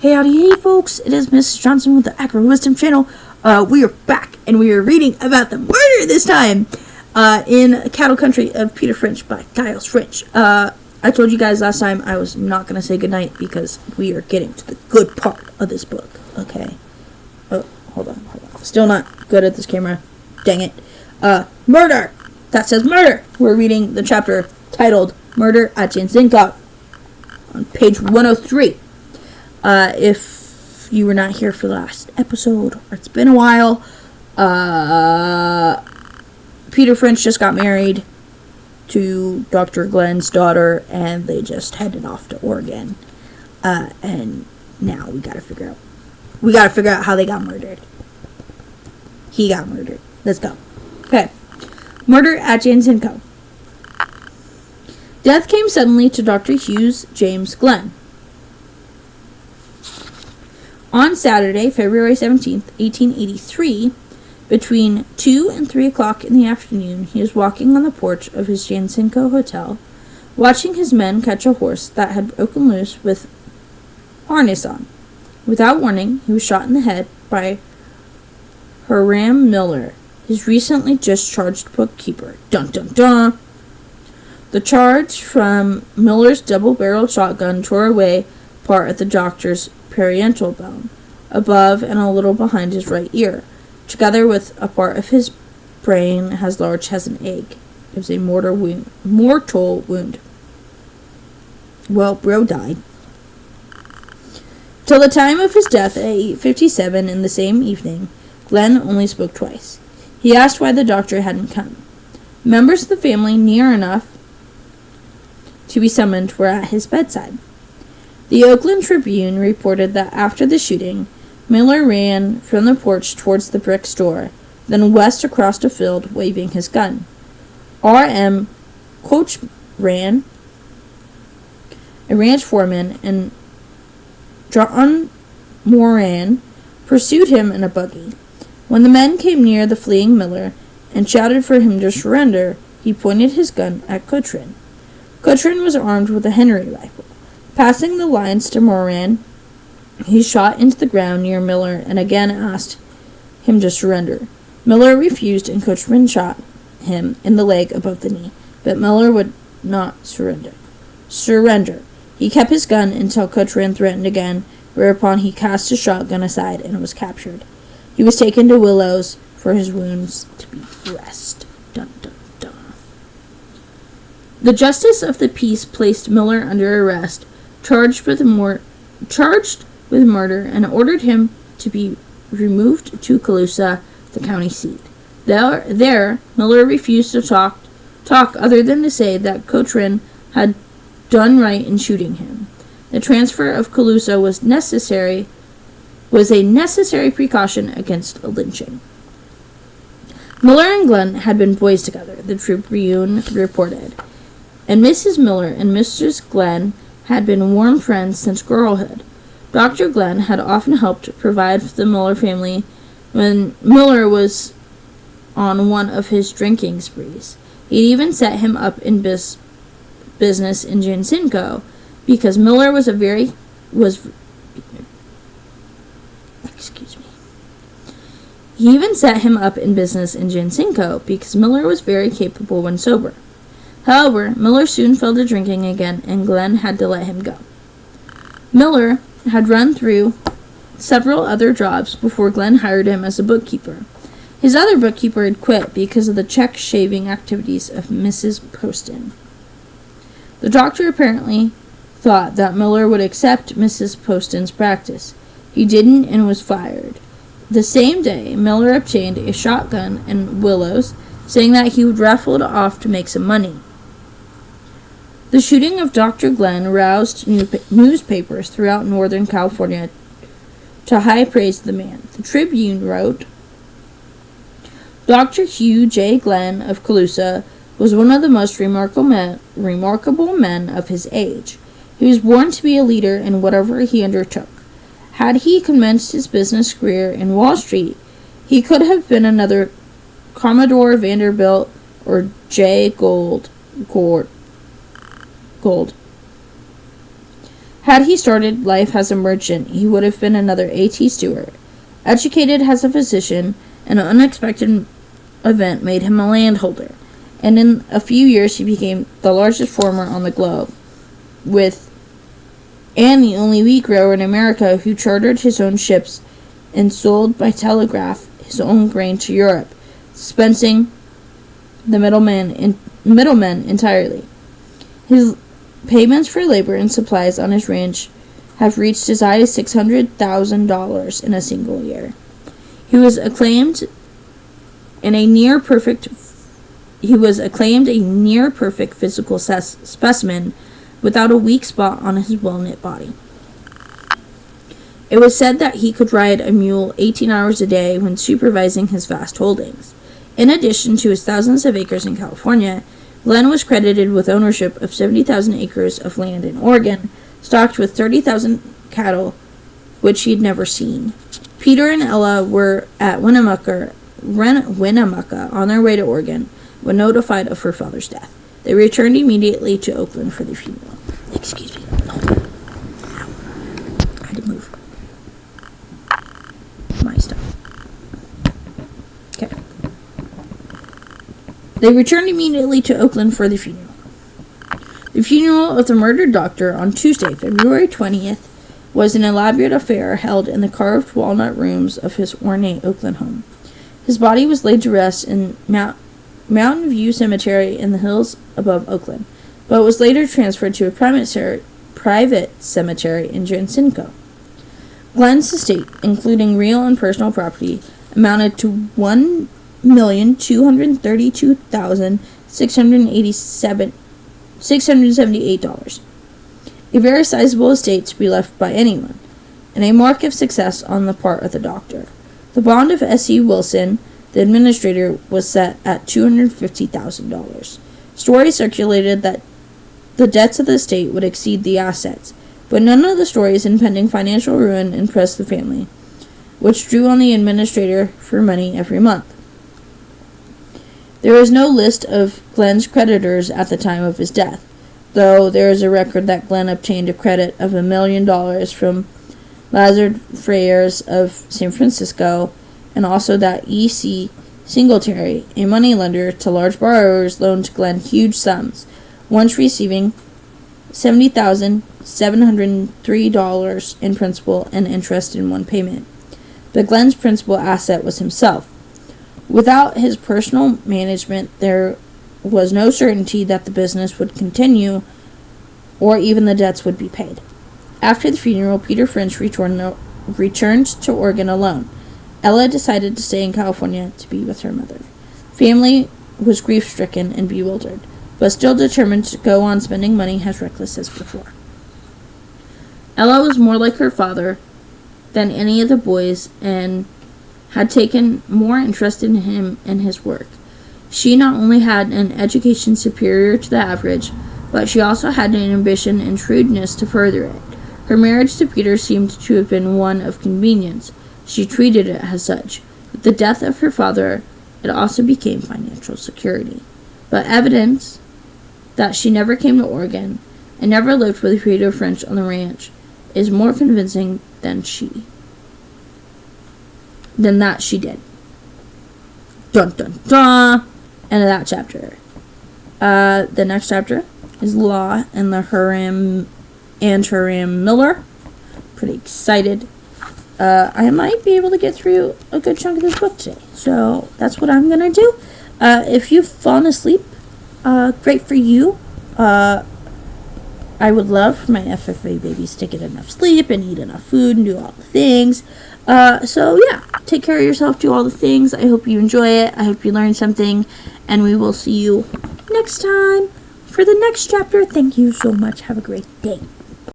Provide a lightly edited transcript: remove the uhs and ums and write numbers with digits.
Howdy, hey folks, it is Mrs. Johnson with the Acro Wisdom channel. We are back, and we are reading about the murder this time in Cattle Country of Peter French by Giles French. I told you guys last time I was not going to say goodnight because we are getting to the good part of this book, okay? Oh, hold on. Still not good at this camera. Dang it. Murder! That says murder! We're reading the chapter titled Murder at Jansenko on page 103. If you were not here for the last episode, or it's been a while, Peter French just got married to Dr. Glenn's daughter, and they just headed off to Oregon. And now we gotta figure out how they got murdered. He got murdered. Let's go. Okay. Murder at Jansenko. Death came suddenly to Dr. Hughes James Glenn. On Saturday, February 17th, 1883, between 2 and 3 o'clock in the afternoon, he was walking on the porch of his Jansenko hotel, watching his men catch a horse that had broken loose with harness on. Without warning, he was shot in the head by Hiram Miller, his recently discharged bookkeeper. Dun dun dun! The charge from Miller's double-barreled shotgun tore away part of the doctor's parietal bone, above and a little behind his right ear, together with a part of his brain as large as an egg. It was a mortal wound. Well, bro died. Till the time of his death at 8:57 in the same evening, Glenn only spoke twice. He asked why the doctor hadn't come. Members of the family near enough to be summoned were at his bedside. The Oakland Tribune reported that after the shooting, Miller ran from the porch towards the brick store, then west across a field waving his gun. R.M. Coachran, a ranch foreman, and John Moran pursued him in a buggy. When the men came near the fleeing Miller and shouted for him to surrender, he pointed his gun at Coachran. Coachran was armed with a Henry rifle. Passing the lines to Moran, he shot into the ground near Miller and again asked him to surrender. Miller refused, and Coachran shot him in the leg above the knee, but Miller would not surrender. He kept his gun until Coachran threatened again, whereupon he cast his shotgun aside and was captured. He was taken to Willows for his wounds to be dressed. Dun, dun, dun. The justice of the peace placed Miller under arrest, charged with murder, and ordered him to be removed to Colusa, the county seat. There, Miller refused to talk other than to say that Coachran had done right in shooting him. The transfer of Colusa was a necessary precaution against a lynching. Miller and Glenn had been boys together, the Tribune reported, and Mrs. Miller and Mrs. Glenn had been warm friends since girlhood. Dr. Glenn had often helped provide for the Miller family when Miller was on one of his drinking sprees. He'd even set him up in business in Jansenko because Miller was He even set him up in business in Jansenko because Miller was very capable when sober. However, Miller soon fell to drinking again, and Glenn had to let him go. Miller had run through several other jobs before Glenn hired him as a bookkeeper. His other bookkeeper had quit because of the check-shaving activities of Mrs. Poston. The doctor apparently thought that Miller would accept Mrs. Poston's practice. He didn't and was fired. The same day, Miller obtained a shotgun in Willows, saying that he would raffle it off to make some money. The shooting of Dr. Glenn roused newspapers throughout Northern California to high praise of the man. The Tribune wrote, Dr. Hugh J. Glenn of Colusa was one of the most remarkable men of his age. He was born to be a leader in whatever he undertook. Had he commenced his business career in Wall Street, he could have been another Commodore Vanderbilt or J. Gould. Had he started life as a merchant, he would have been another A.T. Stewart. Educated as a physician, an unexpected event made him a landholder, and in a few years he became the largest farmer on the globe, and the only wheat grower in America who chartered his own ships and sold by telegraph his own grain to Europe, dispensing the middlemen entirely. His payments for labor and supplies on his ranch have reached as high as $600,000 in a single year. He was acclaimed a near perfect physical specimen without a weak spot on his well-knit body. It was said that he could ride a mule 18 hours a day when supervising his vast holdings. In addition to his thousands of acres in California, Glenn was credited with ownership of 70,000 acres of land in Oregon, stocked with 30,000 cattle, which he'd never seen. Peter and Ella were at Winnemucca on their way to Oregon when notified of her father's death. They returned immediately to Oakland for the funeral. Excuse me. Oh. I had to move my stuff. Okay. They returned immediately to Oakland for the funeral. The funeral of the murdered doctor on Tuesday, February 20th, was an elaborate affair held in the carved walnut rooms of his ornate Oakland home. His body was laid to rest in Mountain View Cemetery in the hills above Oakland, but was later transferred to a private cemetery in Jacinto. Glenn's estate, including real and personal property, amounted to $1,232,678, a very sizable estate to be left by anyone, and a mark of success on the part of the doctor. The bond of S.E. Wilson, the administrator, was set at $250,000. Stories circulated that the debts of the estate would exceed the assets, but none of the stories impending financial ruin impressed the family, which drew on the administrator for money every month. There is no list of Glenn's creditors at the time of his death, though there is a record that Glenn obtained a credit of $1 million from Lazard Frères of San Francisco, and also that E.C. Singletary, a moneylender to large borrowers, loaned Glenn huge sums, once receiving $70,703 in principal and interest in one payment. But Glenn's principal asset was himself. Without his personal management, there was no certainty that the business would continue or even the debts would be paid. After the funeral, Peter French returned to Oregon alone. Ella decided to stay in California to be with her mother. Family was grief-stricken and bewildered, but still determined to go on spending money as reckless as before. Ella was more like her father than any of the boys and had taken more interest in him and his work. She not only had an education superior to the average, but she also had an ambition and shrewdness to further it. Her marriage to Peter seemed to have been one of convenience. She treated it as such. With the death of her father, it also became financial security. But evidence that she never came to Oregon and never lived with Peter French on the ranch is more convincing than that she did. Dun dun dun! End of that chapter. The next chapter is Law and the Hiram Miller. Pretty excited. I might be able to get through a good chunk of this book today, so that's what I'm gonna do. If you've fallen asleep, great for you. I would love for my FFA babies to get enough sleep and eat enough food and do all the things. So yeah, take care of yourself, do all the things. I hope you enjoy it. I hope you learned something, and we will see you next time for the next chapter. Thank you so much. Have a great day.